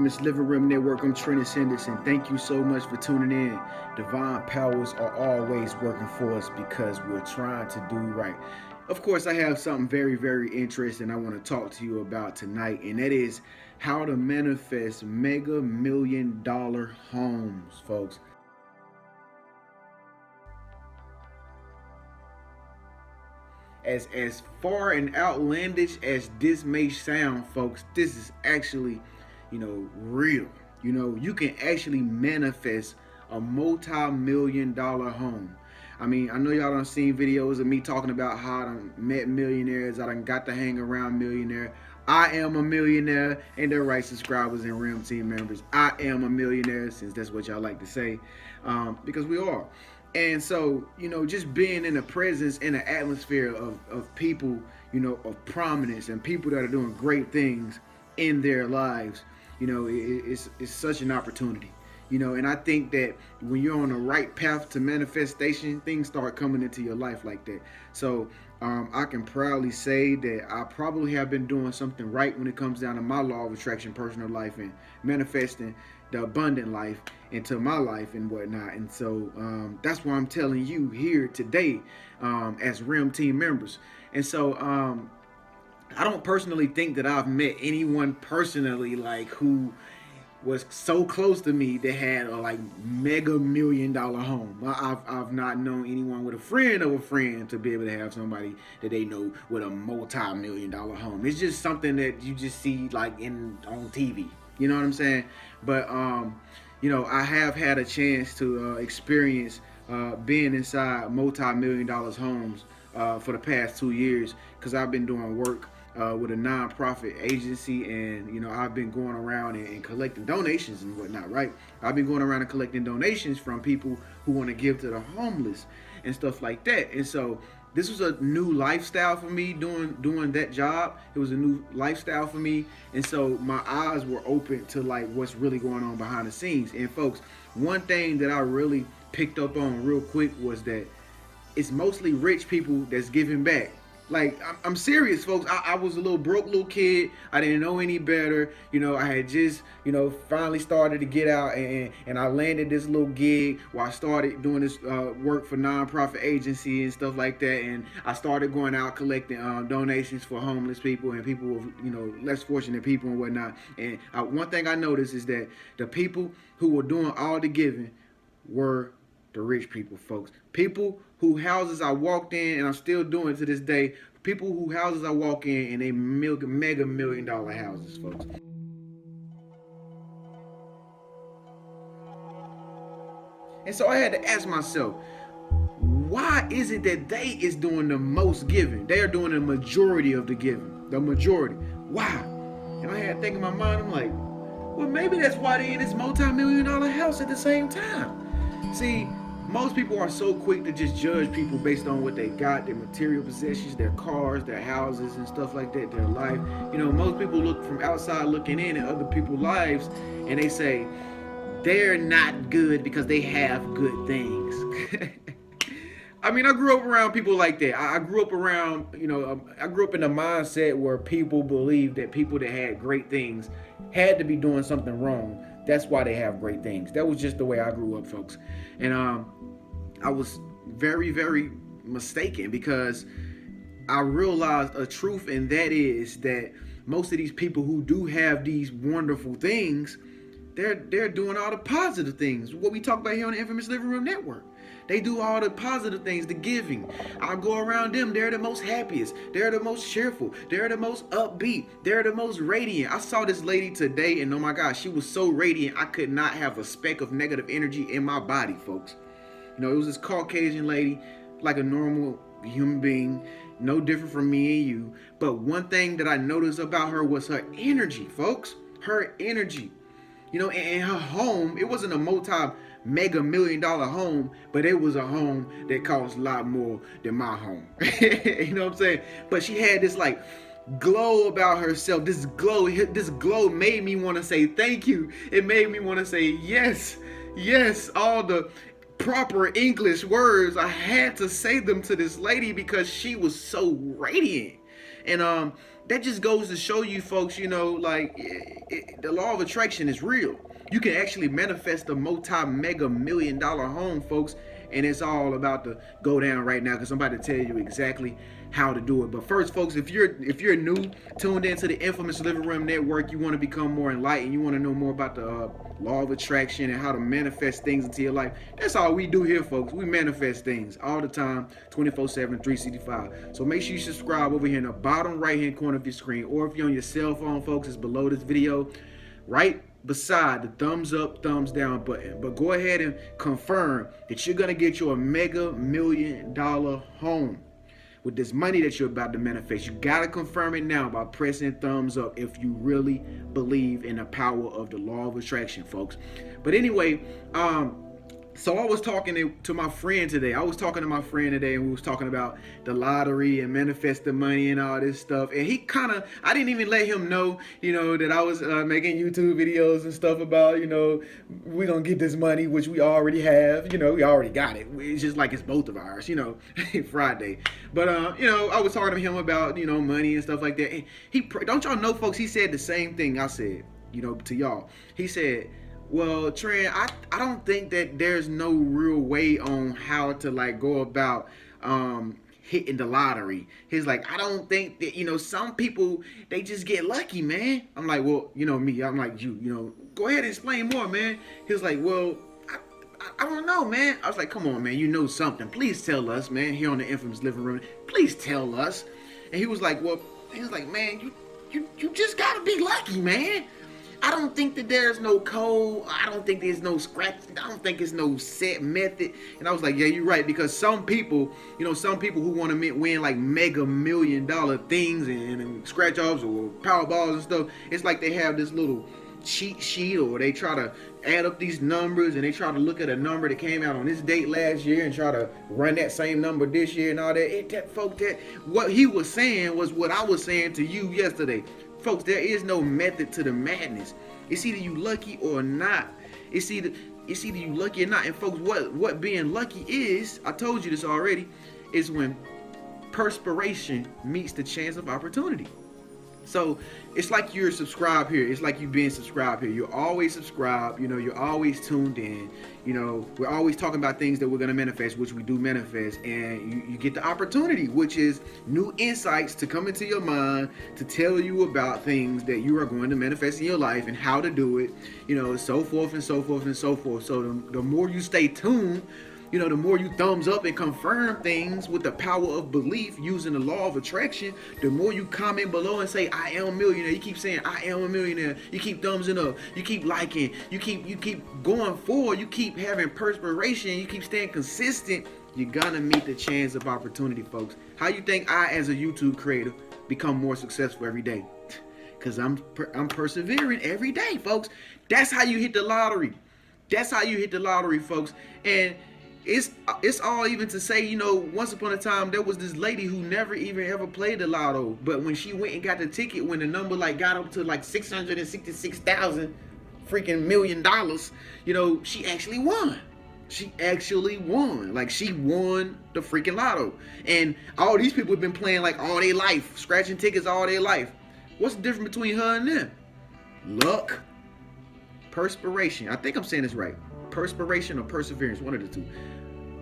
Infamous Living Room Network. I'm Trent Sanderson. Thank you so much for tuning in. Divine powers are always working for us because we're trying to do right. Of course, I have something very, very interesting I want to talk to you about tonight, and that is how to manifest mega million dollar homes, folks. As far and outlandish as this may sound, folks, this is actually, real. You can actually manifest a multi-million dollar home. I mean, I know y'all done seen videos of me talking about how I done met millionaires. I done got to hang around millionaire. I am a millionaire, and they're right, subscribers and Realm Team members. I am a millionaire, since that's what y'all like to say, because we are. And so, just being in the presence, in the atmosphere of people, of prominence and people that are doing great things in their lives, it's such an opportunity. And I think that when you're on the right path to manifestation, things start coming into your life like that. So I can proudly say that I probably have been doing something right when it comes down to my law of attraction, personal life, and manifesting the abundant life into my life and whatnot. And so that's why I'm telling you here today as Realm Team members. And so I don't personally think that I've met anyone personally like who was so close to me that had a like mega million dollar home. I've not known anyone with a friend of a friend to be able to have somebody that they know with a multi-million dollar home. It's just something that you just see like on TV. You know what I'm saying? But I have had a chance to experience being inside multi-million dollars homes for the past 2 years because I've been doing work with a nonprofit agency, and I've been going around and collecting donations and whatnot, right? I've been going around and collecting donations from people who want to give to the homeless and stuff like that. And so this was a new lifestyle for me doing that job. It was a new lifestyle for me, and so my eyes were open to like what's really going on behind the scenes. And folks, one thing that I really picked up on real quick was that it's mostly rich people that's giving back. Like, I'm serious, folks. I was a broke little kid. I didn't know any better. I had just, finally started to get out, and I landed this little gig where I started doing this work for nonprofit agency and stuff like that. And I started going out collecting donations for homeless people and people with, less fortunate people and whatnot. And one thing I noticed is that the people who were doing all the giving were the rich people, folks. People who houses I walked in, and I'm still doing to this day, people who houses I walk in, and they mega million dollar houses, folks. And so I had to ask myself, why is it that they is doing the most giving? They are doing the majority of the giving. The majority. Why? And I had to think in my mind, I'm like, well, maybe that's why they in this multi-million dollar house at the same time. See, most people are so quick to just judge people based on what they got, their material possessions, their cars, their houses, and stuff like that, their life. Most people look from outside looking in at other people's lives, and they say, they're not good because they have good things. I mean, I grew up around people like that. I grew up around, I grew up in a mindset where people believed that people that had great things had to be doing something wrong. That's why they have great things. That was just the way I grew up, folks. And I was very, very mistaken because I realized a truth, and that is that most of these people who do have these wonderful things, they're doing all the positive things. What we talk about here on the Infamous Living Room Network. They do all the positive things, the giving. I go around them, they're the most happiest. They're the most cheerful. They're the most upbeat. They're the most radiant. I saw this lady today, and oh my gosh, she was so radiant, I could not have a speck of negative energy in my body, folks. It was this Caucasian lady, like a normal human being, no different from me and you. But one thing that I noticed about her was her energy, folks. Her energy. And her home, it wasn't a mega million dollar home, but it was a home that cost a lot more than my home. You know what I'm saying? But she had this like glow about herself. This glow made me want to say thank you. It made me want to say yes, all the proper English words. I had to say them to this lady because she was so radiant. And that just goes to show you folks, you know, like the law of attraction is real. You can actually manifest a multi-mega million-dollar home, folks, and it's all about to go down right now because I'm about to tell you exactly how to do it. But first, folks, if you're new, tuned into the Infamous Living Room Network, you want to become more enlightened, you want to know more about the law of attraction and how to manifest things into your life. That's all we do here, folks. We manifest things all the time, 24/7, 365. So make sure you subscribe over here in the bottom right-hand corner of your screen, or if you're on your cell phone, folks, it's below this video, right beside the thumbs up, thumbs down button. But go ahead and confirm that you're gonna get your mega million-dollar home with this money that you're about to manifest. You gotta confirm it now by pressing thumbs up if you really believe in the power of the law of attraction, folks. But anyway, so I was talking to my friend today. And we was talking about the lottery and manifest the money and all this stuff. And I didn't even let him know, you know, that I was making YouTube videos and stuff about, you know, we're going to get this money, which we already have. You know, we already got it. It's just like it's both of ours, you know, Friday. But, you know, I was talking to him about, you know, money and stuff like that. And don't y'all know, folks, he said the same thing I said, you know, to y'all. He said, well, Trent, I don't think that there's no real way on how to like go about hitting the lottery. He's like, I don't think that, you know, some people, they just get lucky, man. I'm like, well, you know me, I'm like, you know, go ahead and explain more, man. He was like, well, I don't know, man. I was like, come on, man, you know something. Please tell us, man, here on the Infamous Living Room. Please tell us. And he was like, man, you just gotta be lucky, man. I don't think that there's no code. I don't think there's no scratch. I don't think it's no set method. And I was like, yeah, you're right. Because some people, you know, who want to win like mega million-dollar things and scratch offs or power balls and stuff, it's like they have this little cheat sheet, or they try to add up these numbers and they try to look at a number that came out on this date last year and try to run that same number this year and all that. What he was saying was what I was saying to you yesterday. Folks, there is no method to the madness. It's either you lucky or not. It's either you lucky or not. And folks, what being lucky is, I told you this already, is when perspiration meets the chance of opportunity. So it's like you're subscribed here. It's like you've been subscribed here. You're always subscribed. You know, you're always tuned in. You know, we're always talking about things that we're going to manifest, which we do manifest. And you get the opportunity, which is new insights to come into your mind to tell you about things that you are going to manifest in your life and how to do it, you know, so forth and so forth and so forth. So the more you stay tuned, you know, the more you thumbs up and confirm things with the power of belief using the law of attraction, the more you comment below and say, I am a millionaire. You keep saying, I am a millionaire. You keep thumbsing up. You keep liking. You keep going forward. You keep having perspiration. You keep staying consistent. You're going to meet the chance of opportunity, folks. How you think I, as a YouTube creator, become more successful every day? Because I'm persevering every day, folks. That's how you hit the lottery. That's how you hit the lottery, folks. And it's all even to say, you know, once upon a time there was this lady who never even ever played the lotto, but when she went and got the ticket, when the number like got up to like 666,000 freaking $1 million, you know, she actually won. Like, she won the freaking lotto. And all these people have been playing like all their life, scratching tickets all their life. What's the difference between her and them? Luck, perspiration. I think I'm saying this right. Perspiration or perseverance, one of the two.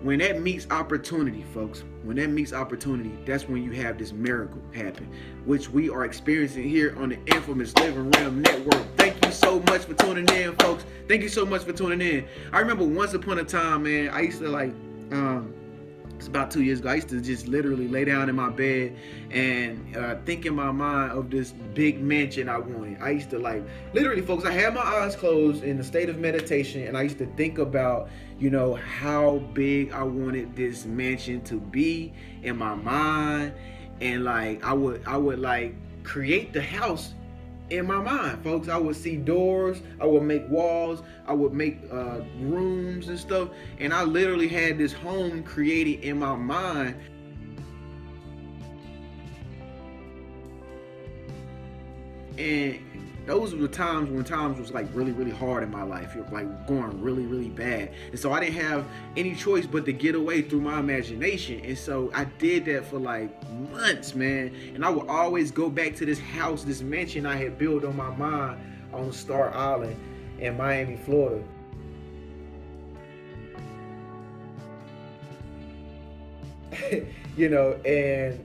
When that meets opportunity, folks, that's when you have this miracle happen, which we are experiencing here on the Infamous Living Room Network. Thank you so much for tuning in, folks. Thank you so much for tuning in. I remember once upon a time, man, I used to like, it's about 2 years ago, I used to just literally lay down in my bed and think in my mind of this big mansion I wanted. I used to like, literally, folks, I had my eyes closed in a state of meditation, and I used to think about, you know, how big I wanted this mansion to be in my mind. And like, I would like create the house in my mind, folks. I would see doors, I would make walls, I would make rooms and stuff, and I literally had this home created in my mind. And those were the times when times was like really, really hard in my life. It was like going really, really bad. And so I didn't have any choice but to get away through my imagination. And so I did that for like months, man. And I would always go back to this house, this mansion I had built on my mind on Star Island in Miami, Florida. And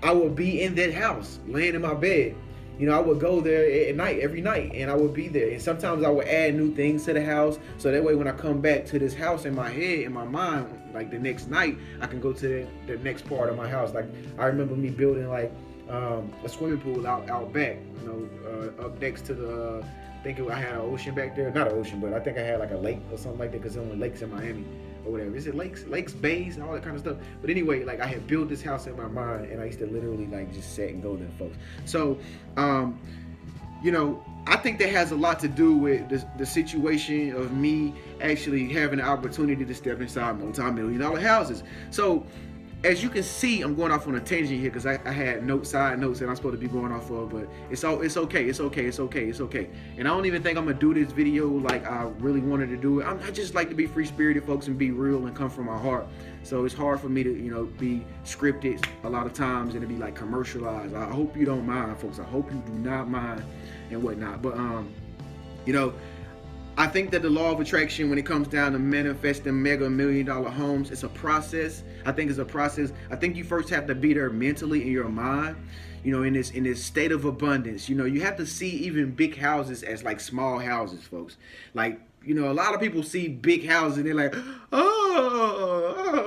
I would be in that house, laying in my bed. I would go there at night, every night, and I would be there. And sometimes I would add new things to the house, so that way when I come back to this house in my head, in my mind, like the next night, I can go to the next part of my house. Like I remember me building like a swimming pool out back, up next to the. I think I had an ocean back there. Not an ocean, but I think I had like a lake or something like that because there only lakes in Miami or whatever. Is it lakes, bays, and all that kind of stuff? But anyway, like I had built this house in my mind, and I used to literally like just sit and go there, folks. So, I think that has a lot to do with the situation of me actually having the opportunity to step inside multi-million-dollar houses. So, as you can see, I'm going off on a tangent here because I had side notes that I'm supposed to be going off of, but it's okay. And I don't even think I'm gonna do this video like I really wanted to do it. I just like to be free spirited, folks, and be real and come from my heart. So it's hard for me to, be scripted a lot of times and to be like commercialized. I hope you don't mind, folks. I hope you do not mind and whatnot. But I think that the law of attraction, when it comes down to manifesting mega million-dollar homes, it's a process. I think it's a process. I think you first have to be there mentally in your mind, in this state of abundance. You have to see even big houses as like small houses, folks. Like, a lot of people see big houses and they're like, oh,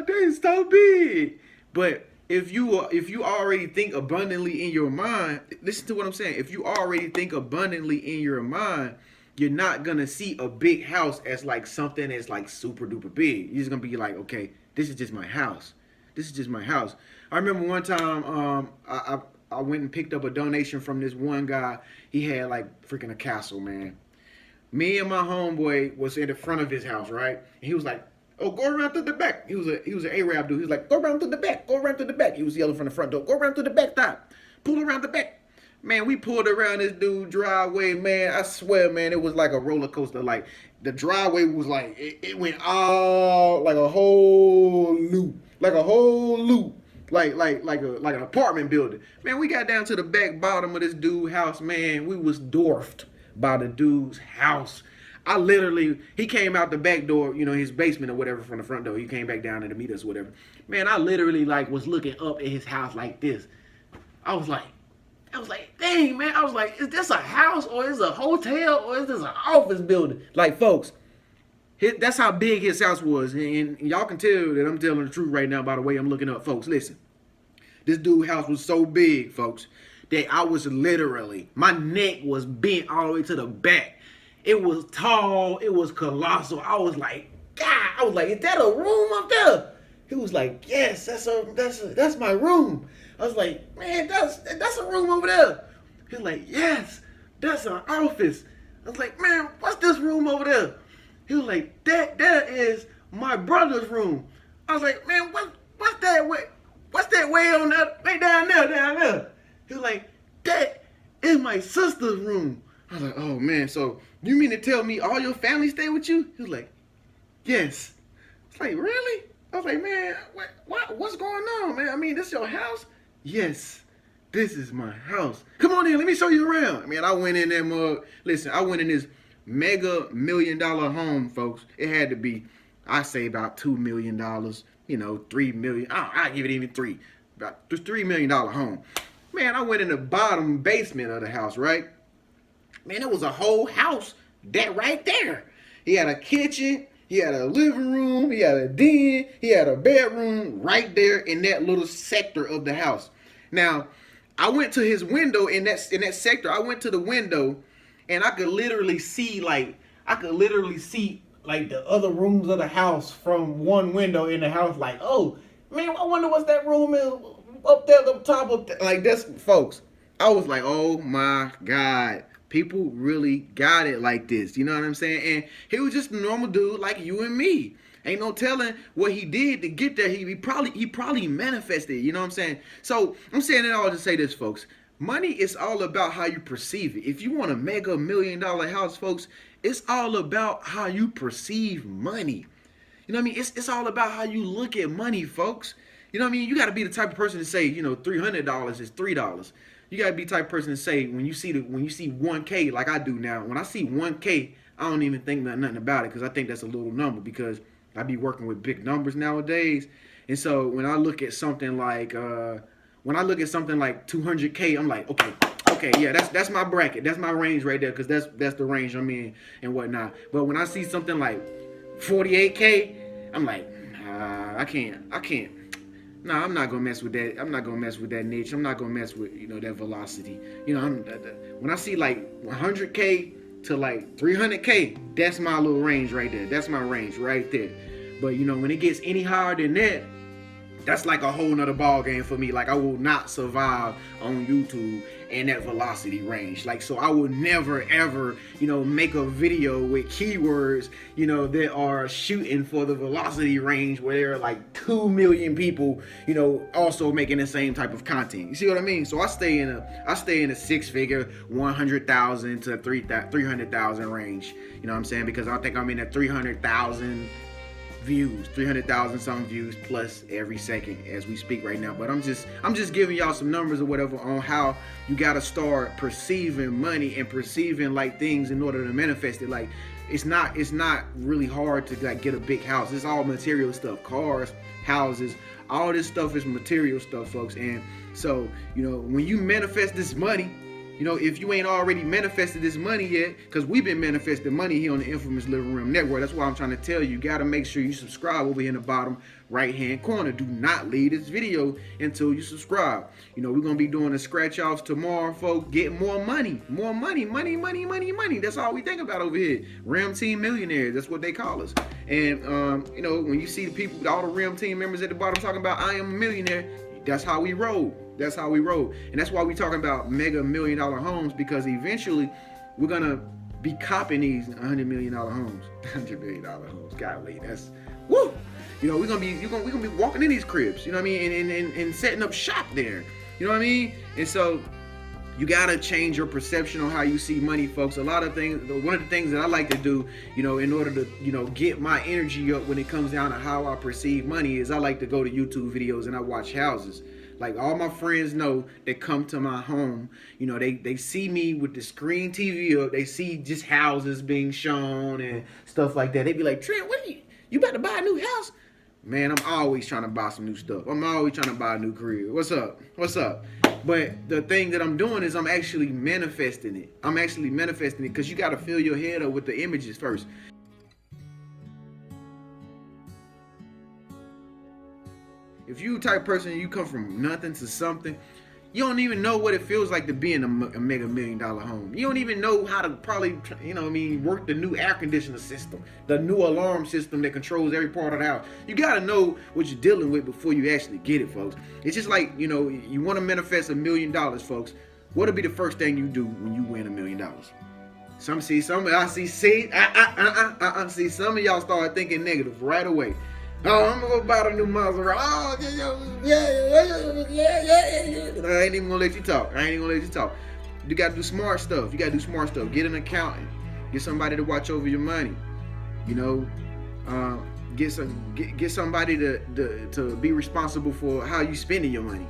they're so big. But if you already think abundantly in your mind, listen to what I'm saying. If you already think abundantly in your mind, you're not gonna see a big house as like something that's like super duper big. You're just gonna be like, okay, this is just my house. This is just my house. I remember one time, I went and picked up a donation from this one guy. He had like freaking a castle, man. Me and my homeboy was in the front of his house, right? And he was like, oh, go around through the back. He was an Arab dude. He was like, go around through the back. Go around through the back. He was yelling from the front door. Go around through the back side. Pull around the back. Man, we pulled around this dude's driveway, man. I swear, man, it was like a roller coaster. Like, the driveway was like, it went all, like a whole loop. Like a whole loop. Like an apartment building. Man, we got down to the back bottom of this dude's house, man. We was dwarfed by the dude's house. He came out the back door, his basement or whatever from the front door. He came back down to meet us, whatever. Man, I literally, like, was looking up at his house like this. I was like, dang, man. I was like, is this a house or is it a hotel or is this an office building? Like, folks, that's how big his house was. And y'all can tell that I'm telling the truth right now by the way I'm looking up. Folks, listen. This dude's house was so big, folks, that I was literally, my neck was bent all the way to the back. It was tall. It was colossal. I was like, God. I was like, is that a room up there? He was like, yes, that's my room. I was like, man, that's a room over there. He was like, yes, that's an office. I was like, man, what's this room over there? He was like, that is my brother's room. I was like, man, what's that way? What's that way on that way down there? He was like, that is my sister's room. I was like, oh man, so you mean to tell me all your family stay with you? He was like, yes. It's like, really? I was like, man, what's going on, man? I mean, this your house? Yes, this is my house. Come on in, let me show you around. Man, I went in there, mug. Listen, I went in this mega million-dollar home, folks. It had to be, I say about $2 million, $3 million. I give it even three. About $3 million home. Man, I went in the bottom basement of the house, right? Man, it was a whole house that right there. He had a kitchen. He had a living room, he had a den, he had a bedroom right there in that little sector of the house. Now, I went to his window in that sector. I went to the window and I could literally see like the other rooms of the house from one window in the house. Like, oh, man, I wonder what's that room is up there, up top of that. Like, that's, folks, I was like, oh my God. People really got it like this. You know what I'm saying? And he was just a normal dude like you and me. Ain't no telling what he did to get there. He probably manifested. You know what I'm saying? So I'm saying it all to say this, folks. Money is all about how you perceive it. If you want a mega $1 million house, folks, it's all about how you perceive money. You know what I mean? It's all about how you look at money, folks. You know what I mean? You got to be the type of person to say, $300 is $3. You got to be the type of person to say when you see 1K like I do now. When I see 1K, I don't even think nothing about it because I think that's a little number because I be working with big numbers nowadays. And so when I look at something like 200K, I'm like, okay, yeah, that's my bracket, that's my range right there, because that's the range I'm in and whatnot. But when I see something like 48K, I'm like, I can't. Nah, I'm not gonna mess with that. I'm not gonna mess with that niche. I'm not gonna mess with that velocity. When I see like 100K to like 300K, that's my little range right there. That's my range right there. But when it gets any higher than that, that's like a whole nother ball game for me. Like, I will not survive on YouTube in that velocity range. Like, so I will never ever make a video with keywords that are shooting for the velocity range where there are like 2 million people also making the same type of content. You see what I mean? So I stay in a six-figure 100,000 to 300,000 range. You know what I'm saying? Because I think I'm in a 300,000 views, 300,000 some views plus every second as we speak right now. But I'm just giving y'all some numbers or whatever on how you gotta start perceiving money and perceiving like things in order to manifest it. Like, it's not really hard to like get a big house. It's all material stuff, cars, houses, all this stuff is material stuff, folks. And so when you manifest this money, if you ain't already manifested this money yet, because we've been manifesting money here on the Infamous Living Room Network. That's why I'm trying to tell you, got to make sure you subscribe over here in the bottom right-hand corner. Do not leave this video until you subscribe. We're going to be doing the scratch-offs tomorrow, folks. Get more money. More money. Money. That's all we think about over here. Rim Team Millionaires. That's what they call us. And, when you see the people, all the Rim Team members at the bottom talking about, I am a millionaire, that's how we roll. That's how we roll. And that's why we talking about mega $1 million homes, because eventually we're going to be copping these $100 million homes. $100 million homes. Golly, that's woo. We're gonna be walking in these cribs, you know what I mean, and setting up shop there. You know what I mean? And so you gotta change your perception on how you see money, folks. A lot of things, one of the things that I like to do, in order to, get my energy up when it comes down to how I perceive money, is I like to go to YouTube videos and I watch houses. Like, all my friends know that come to my home, they see me with the screen TV up, they see just houses being shown and stuff like that. They be like, Trent, you about to buy a new house? Man, I'm always trying to buy some new stuff. I'm always trying to buy a new career. What's up? But the thing that I'm doing is I'm actually manifesting it. Because you got to fill your head up with the images first. If you type of person, you come from nothing to something, you don't even know what it feels like to be in a mega $1 million home. You don't even know how to probably, work the new air conditioner system, the new alarm system that controls every part of the house. You got to know what you're dealing with before you actually get it, folks. It's just like, you want to manifest $1 million, folks. What'll be the first thing you do when you win $1 million? See some of y'all start thinking negative right away. Oh, I'm gonna go buy the new Maserati. Oh, yeah. I ain't even gonna let you talk. You gotta do smart stuff. Get an accountant. Get somebody to watch over your money. Get somebody to be responsible for how you spending your money.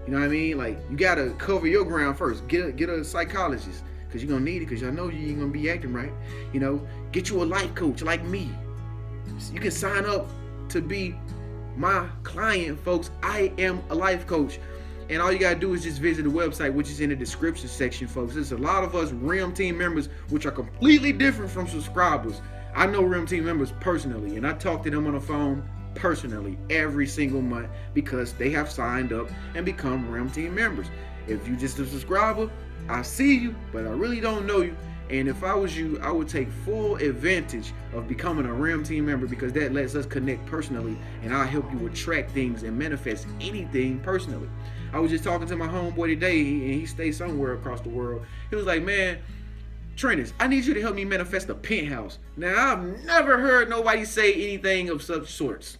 You know what I mean? Like, you gotta cover your ground first. Get a psychologist, because you're gonna need it, because I know you ain't gonna be acting right. Get you a life coach like me. You can sign up to be my client, folks. I am a life coach, and all you gotta do is just visit the website, which is in the description section, folks. There's a lot of us Rim Team members which are completely different from subscribers. I know Rim Team members personally, and I talk to them on the phone personally every single month because they have signed up and become Rim Team members. If you just a subscriber, I see you, but I really don't know you. And if I was you, I would take full advantage of becoming a Rim Team member, because that lets us connect personally, and I'll help you attract things and manifest anything personally. I was just talking to my homeboy today, and he stays somewhere across the world. He was like, man, Trentis, I need you to help me manifest a penthouse. Now, I've never heard nobody say anything of such sorts.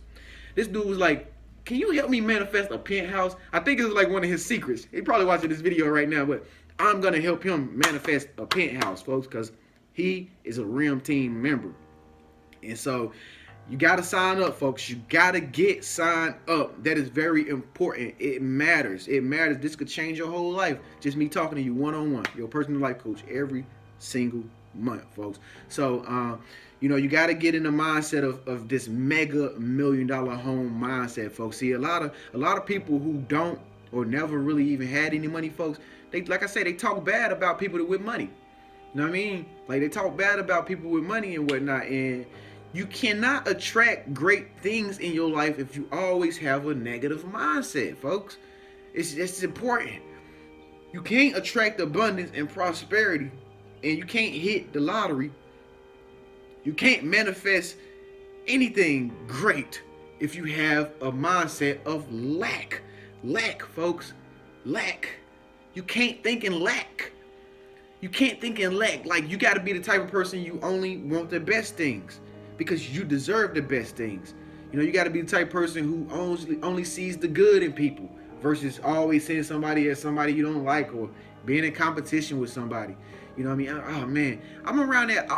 This dude was like, can you help me manifest a penthouse? I think it's like one of his secrets. He probably watching this video right now, but I'm going to help him manifest a penthouse, folks, because he is a RIM team member. And so you got to sign up, folks. You got to get signed up. That is very important. It matters. It matters. This could change your whole life. Just me talking to you one-on-one, your personal life coach, every single month, folks. So, you got to get in the mindset of this mega $1 million home mindset, folks. See, a lot of people who don't or never really even had any money, folks, they, like I said, they talk bad about people with money. You know what I mean? Like, they talk bad about people with money and whatnot. And you cannot attract great things in your life if you always have a negative mindset, folks. It's important. You can't attract abundance and prosperity, and you can't hit the lottery. You can't manifest anything great if you have a mindset of lack. Lack, folks. Lack. You can't think in lack. You can't think in lack. Like, you got to be the type of person you only want the best things because you deserve the best things. You got to be the type of person who only sees the good in people versus always seeing somebody as somebody you don't like or being in competition with somebody. You know what I mean? Oh, man. I'm around that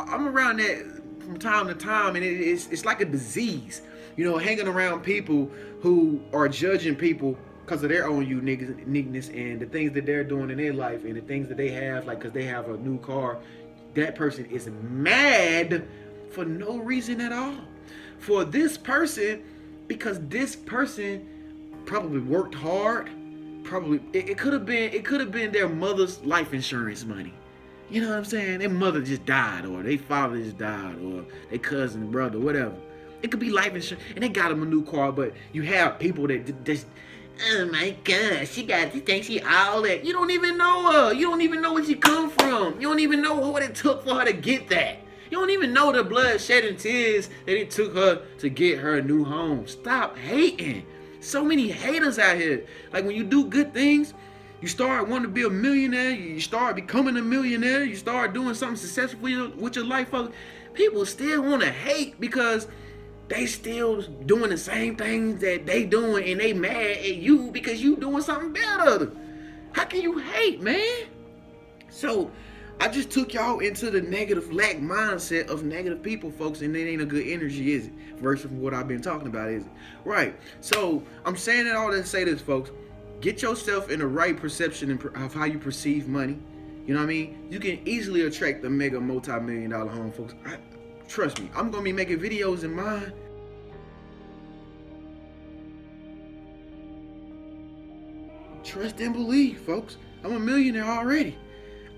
from time to time, and it's like a disease. Hanging around people who are judging people because of their own uniqueness and the things that they're doing in their life and the things that they have, like because they have a new car. That person is mad for no reason at all. For this person, because this person probably worked hard. Probably it could have been their mother's life insurance money. You know what I'm saying? Their mother just died, or their father just died, or their cousin, brother, whatever. It could be life insurance, and they got them a new car. But you have people that just, oh my God, she thinks she all that. You don't even know her. You don't even know where she come from. You don't even know what it took for her to get that. You don't even know the blood, sweat, and tears that it took her to get her a new home. Stop hating. So many haters out here. Like, when you do good things, you start wanting to be a millionaire, you start becoming a millionaire, you start doing something successful with your life, folks, people still want to hate because they still doing the same things that they doing, and they mad at you because you doing something better. How can you hate, man? So I just took y'all into the negative lack mindset of negative people, folks, and it ain't a good energy, is it? Versus what I've been talking about, is it? Right. So I'm saying it all to say this, folks. Get yourself in the right perception of how you perceive money. You know what I mean? You can easily attract the mega multi-million-dollar home, folks. Trust me, I'm going to be making videos in mine. Trust and believe, folks. I'm a millionaire already.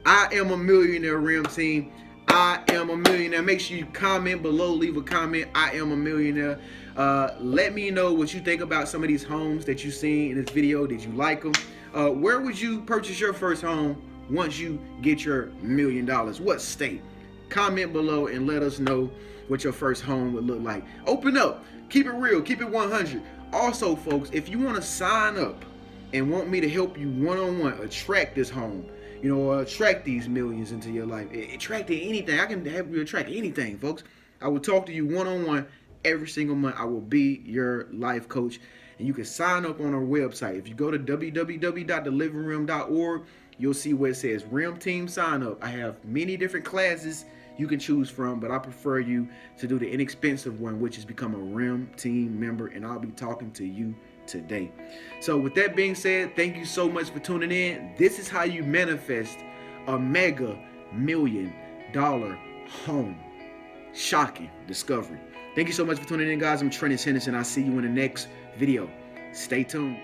I am a millionaire, RIM team. I am a millionaire. Make sure you comment below, leave a comment. I am a millionaire. Let me know what you think about some of these homes that you've seen in this video. Did you like them? Where would you purchase your first home once you get your $1 million? What state? Comment below and let us know what your first home would look like. Open up. Keep it real. Keep it 100. Also, folks, if you want to sign up and want me to help you one-on-one attract this home, attract these millions into your life, attract anything. I can help you attract anything, folks. I will talk to you one-on-one every single month. I will be your life coach, and you can sign up on our website. If you go to www.thelivingrim.org, you'll see where it says RIM Team Sign Up. I have many different classes you can choose from, but I prefer you to do the inexpensive one, which is become a RIM Team member, and I'll be talking to you today. So with that being said, thank you so much for tuning in. This is how you manifest a mega $1 million home. Shocking discovery. Thank you so much for tuning in, guys. I'm Trennis Henderson. I'll see you in the next video. Stay tuned.